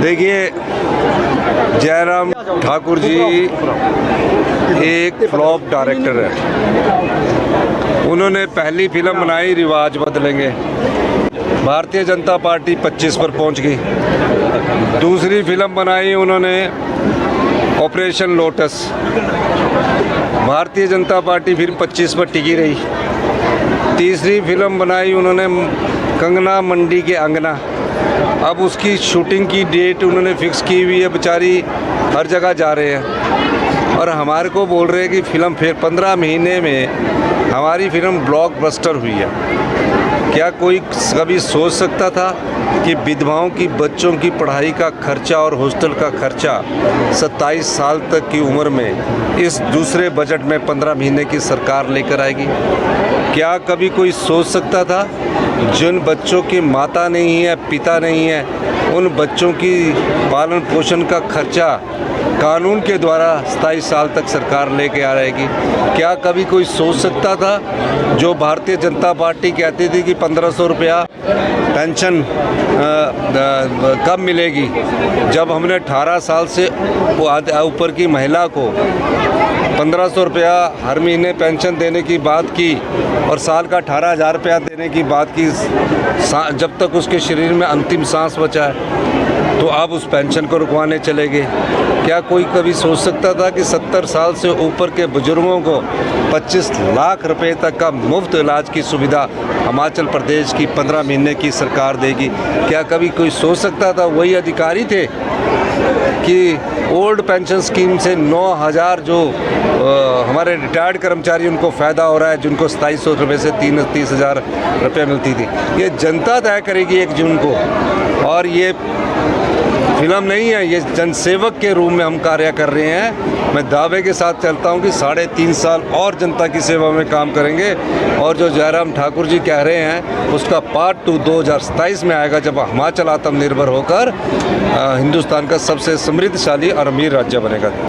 देखिए, जयराम ठाकुर जी एक flop director है। उन्होंने पहली फिल्म बनाई रिवाज बदलेंगे, भारतीय जनता पार्टी 25 पर पहुंच गई। दूसरी फिल्म बनाई उन्होंने operation lotus, Bharatiya Janata party फिर 25 पर टिकी रही। तीसरी फिल्म बनाई उन्होंने कंगना मंडी के अंगना, अब उसकी शूटिंग की डेट उन्होंने फिक्स की हुई है, बेचारी हर जगह जा रहे हैं और हमारे को बोल रहे हैं कि फ़िल्म फिर 15 महीने में हमारी फिल्म ब्लॉकबस्टर हुई है। क्या कोई कभी सोच सकता था कि विधवाओं की बच्चों की पढ़ाई का खर्चा और हॉस्टल का खर्चा 27 साल तक की उम्र में इस दूसरे बजट में 15 महीने की सरकार लेकर आएगी? क्या कभी कोई सोच सकता था जिन बच्चों की माता नहीं है, पिता नहीं है, उन बच्चों की पालन पोषण का खर्चा कानून के द्वारा 27 साल तक सरकार लेके आ रहेगी? क्या कभी कोई सोच सकता था जो भारतीय जनता पार्टी कहती थी कि 1500 रुपया पेंशन कब मिलेगी, जब हमने 18 साल से ऊपर की महिला को 1500 रुपया हर महीने पेंशन देने की बात की और साल का 18,000 रुपया देने की बात की जब तक उसके शरीर में अंतिम सांस बचा है, तो अब उस पेंशन को रुकवाने चले गए? क्या कोई कभी सोच सकता था कि 70 साल से ऊपर के बुजुर्गों को 25 लाख रुपए तक का मुफ्त इलाज की सुविधा हिमाचल प्रदेश की 15 महीने की सरकार देगी? क्या कभी कोई सोच सकता था वही अधिकारी थे कि ओल्ड पेंशन स्कीम से 9,000 जो हमारे रिटायर्ड कर्मचारी उनको फ़ायदा हो रहा है, जिनको 2700 रुपये से 30,000 रुपये मिलती थी, ये जनता तय करेगी 1 जून को। और ये फिल्म नहीं है, ये जनसेवक के रूप में हम कार्य कर रहे हैं। मैं दावे के साथ चलता हूं कि 3.5 साल और जनता की सेवा में काम करेंगे और जो जयराम ठाकुर जी कह रहे हैं उसका पार्ट 2 2027 में आएगा, जब हिमाचल आत्मनिर्भर होकर हिंदुस्तान का सबसे समृद्धशाली और अमीर राज्य बनेगा।